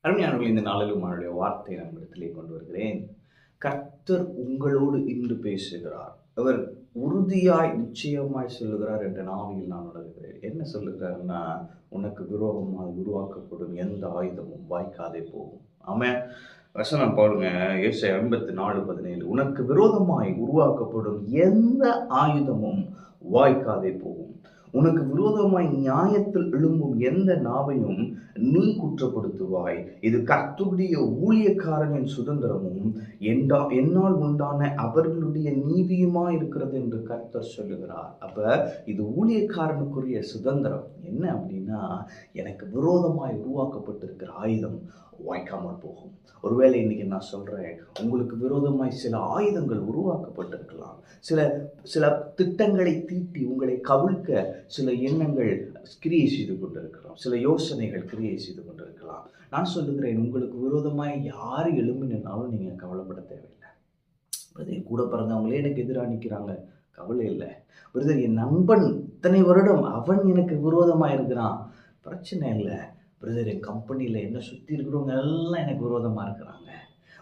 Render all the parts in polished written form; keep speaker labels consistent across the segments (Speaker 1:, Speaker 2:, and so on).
Speaker 1: அருமையானவர்கள், இந்த நாளிலும் அவருடைய வார்த்தையை நான் இடத்திலே கொண்டு வருகிறேன். கர்த்தர் உங்களோடு இன்று பேசுகிறார். அவர் உறுதியாய் நிச்சயமாய் சொல்லுகிறார் என்ற நாவியில் நான் உணர்கிறேன். என்ன சொல்லுகிறார்னா, உனக்கு விரோதமாய் உருவாக்கப்படும் எந்த ஆயுதமும் வாய்க்காதே போகும். ஆமென். வசனம் பாருங்க, ஏசாயா 54:17. உனக்கு விரோதமாய் உருவாக்கப்படும் எந்த ஆயுதமும் வாய்க்காதே போகும். உனக்கு விரோதமாய் நியாயத்தில் எழும்பும் எந்த நாவையும் நீ குற்றப்படுத்துவாய். இது கர்த்தருடைய ஊழியக்காரனின் சுதந்திரமும் என்னால் உண்டான அவர்களுடைய நீதியுமாய் இருக்கிறது என்று கர்த்தர் சொல்லுகிறார். அப்ப இது ஊழியக்காரனுக்குரிய சுதந்திரம். என்ன அப்படின்னா, எனக்கு விரோதமாய் உருவாக்கப்பட்டிருக்கிற ஆயுதம் வாய்க்காமல் போகும். ஒருவேளை இன்னைக்கு நான் சொல்றேன், உங்களுக்கு விரோதமாய் சில ஆயுதங்கள் உருவாக்கப்பட்டிருக்கலாம். சில திட்டங்களை தீட்டி உங்களை கவிழ்க்க சில எண்ணங்கள் கிரியை செய்து கொண்டிருக்கலாம். சில யோசனைகள் கிரியை செய்து கொண்டிருக்கலாம். நான் சொல்லுகிறேன், உங்களுக்கு விரோதமாய் யார் எழும்பினாலும் நீங்க கவலைப்பட தேவையில்லை. பிரதர், கூட பிறந்தவங்களே எனக்கு எதிராக நிற்கிறாங்க, கவலை இல்லை. பிரதர், என் நண்பன் இத்தனை வருடம் அவன் எனக்கு விரோதமாக இருக்கிறான், பிரச்சனை இல்லை. பிரதர், என் கம்பெனியில் என்ன சுற்றி இருக்கிறவங்க எல்லாம் எனக்கு விரோதமாக இருக்கிறாங்க.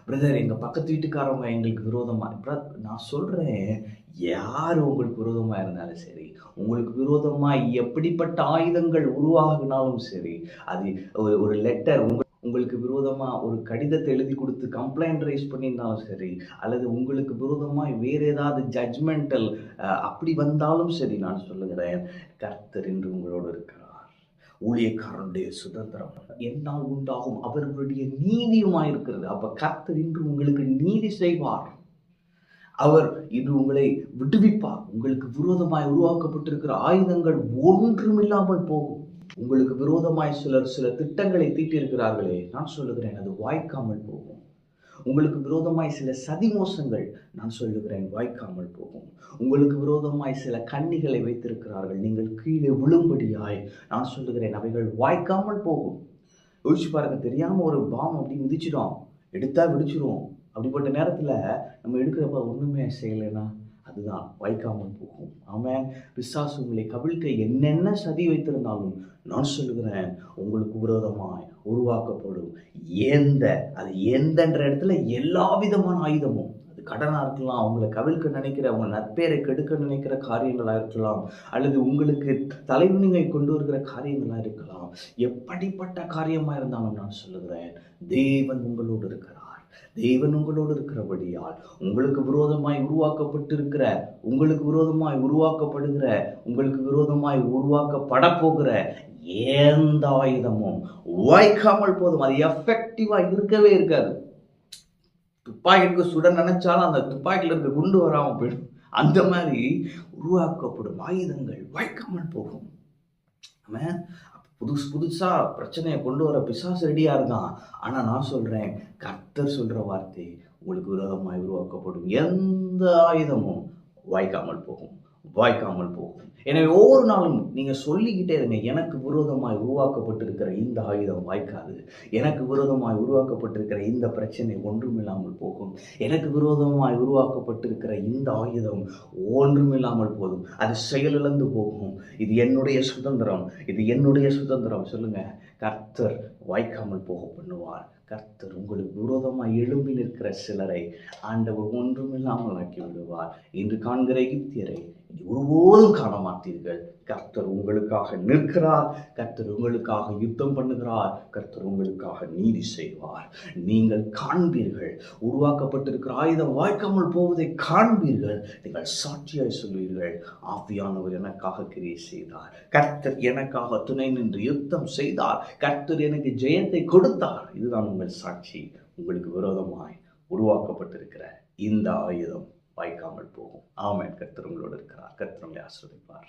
Speaker 1: பிரதர், எங்கள் பக்கத்து வீட்டுக்காரவங்க எங்களுக்கு விரோதமாக. நான் சொல்கிறேன், யார் உங்களுக்கு விரோதமாக இருந்தாலும் சரி, உங்களுக்கு விரோதமாக எப்படிப்பட்ட ஆயுதங்கள் உருவாகினாலும் சரி, அது ஒரு லெட்டர் உங்களுக்கு விரோதமாக ஒரு கடிதத்தை எழுதி கொடுத்து கம்ப்ளைண்ட் ரைஸ் பண்ணியிருந்தாலும் சரி, அல்லது உங்களுக்கு விரோதமாக வேறு ஏதாவது ஜட்ஜ்மெண்டல் அப்படி வந்தாலும் சரி, நான் சொல்லுகிறேன், கர்த்தர் என்று உங்களோடு இருக்கிறார். ஊழியக்காரனுடைய சுதந்திரம் என்னால் உண்டாகும் அவர்களுடைய நீதியுமாயிருக்கிறது. அப்ப கர்த்தர் இன்று உங்களுக்கு நீதி செய்வார். அவர் இன்று உங்களை விடுவிப்பார். உங்களுக்கு விரோதமாய் உருவாக்கப்பட்டிருக்கிற ஆயுதங்கள் ஒன்றுமில்லாமல் போகும். உங்களுக்கு விரோதமாய் சில திட்டங்களை தீட்டியிருக்கிறார்களே, நான் சொல்லுகிறேன், அது வாய்க்காமல் போகும். உங்களுக்கு விரோதமாய் சில சதிமோசங்கள், நான் சொல்லுகிறேன், வாய்க்காமல் போகும். உங்களுக்கு விரோதமாய் சில கண்ணிகளை வைத்திருக்கிறார்கள், நீங்கள் கீழே விழும்படியாய், நான் சொல்லுகிறேன், அவைகள் வாய்க்காமல் போகும். யோசிச்சு பாருங்க, தெரியாம ஒரு பாம் அப்படி மிதிச்சிடும், எடுத்தா விடிச்சிரும். அப்படிப்பட்ட நேரத்தில் நம்ம எடுக்கிறப்ப ஒன்றுமே செய்யலைன்னா அதுதான் வாய்க்காமல் போகும். ஆமென். பிசாசு உங்களை கவிழ்க்க என்னென்ன சதி வைத்திருந்தாலும் நான் சொல்லுகிறேன், உங்களுக்கு விரோதமாய் உருவாக்கப்படும் அது எந்தன்ற இடத்துல எல்லா விதமான ஆயுதமும், அது கடனாக இருக்கலாம், அவங்களை கவிழ்க்க நினைக்கிற, அவங்க நற்பேரை கெடுக்க நினைக்கிற காரியங்களாக இருக்கலாம், அல்லது உங்களுக்கு தலைவினியை கொண்டு வருகிற காரியங்களாக இருக்கலாம். எப்படிப்பட்ட காரியமாக இருந்தாலும் நான் சொல்லுகிறேன், தேவன் உங்களோடு இருக்கிறார். தேவன் உங்களோடு இருக்கிறபடியால் உங்களுக்கு விரோதமாய் உருவாக்கப்பட்டிருக்கிற, உங்களுக்கு விரோதமாய் உருவாக்கப்படுகிற, உங்களுக்கு விரோதமாய் உருவாக்கப்பட போகிற எந்த ஆயுதமும் வாய்க்காமல் போதும். அது எஃபெக்டிவா இருக்கவே இருக்காது. துப்பாக்கிக்கு சுட நினைச்சாலும் அந்த துப்பாக்கியில் இருக்க குண்டு வராம போயிடும். அந்த மாதிரி உருவாக்கப்படும் ஆயுதங்கள் வாய்க்காமல் போகும். புதுசா பிரச்சனையை கொண்டு வர பிசாசு ரெடியா இருக்கான். ஆனா நான் சொல்றேன், கர்த்தர் சொல்ற வார்த்தை, உங்களுக்கு விரோதமாய் உருவாக்கப்படும் எந்த ஆயுதமும் வாய்க்காமல் போகும். எனவே ஒவ்வொரு நாளும் நீங்க சொல்லிக்கிட்டே இருங்க, எனக்கு விரோதமாய் உருவாக்கப்பட்டிருக்கிற இந்த ஆயுதம் வாய்க்காது, எனக்கு விரோதமாய் உருவாக்கப்பட்டிருக்கிற இந்த பிரச்சனை ஒன்றுமில்லாமல் போகும், எனக்கு விரோதமாய் உருவாக்கப்பட்டிருக்கிற இந்த ஆயுதம் ஒன்றுமில்லாமல் போதும், அது செயலிழந்து போகும். இது என்னுடைய சுதந்திரம். சொல்லுங்க, கர்த்தர் வாய்க்காமல் போக பண்ணுவார். கர்த்தர் உங்களுக்கு விரோதமாய் எழும்பி நிற்கிற சிலரை ஆண்டவர் ஒன்றுமில்லாமல் ஆக்கி விடுவார். இன்று காண்கிற எகிப்தியரை ஒருபோதும் காண மாட்டீர்கள். கர்த்தர் உங்களுக்காக நிற்கிறார். கர்த்தர் உங்களுக்காக யுத்தம் பண்ணுகிறார். கர்த்தர் உங்களுக்காக நீதி செய்வார். நீங்கள் காண்பீர்கள், உருவாக்கப்பட்டிருக்கிற ஆயுதம் வாய்க்காமல் போவதை காண்பீர்கள். நீங்கள் சாட்சியாய் சொல்வீர்கள், ஆவியானவர் எனக்காக கிரியை செய்தார், கர்த்தர் எனக்காக துணை நின்று யுத்தம் செய்தார், கர்த்தர் எனக்கு ஜெயத்தை கொடுத்தார். இதுதான் உங்கள் சாட்சி. உங்களுக்கு விரோதமாய் உருவாக்கப்பட்டிருக்கிற இந்த ஆயுதம் வாய்க்காமல் போகும். ஆமென். கர்த்தர் உங்களோடு இருக்கிறார். கர்த்தர் உங்களை ஆசீர்வதிப்பார்.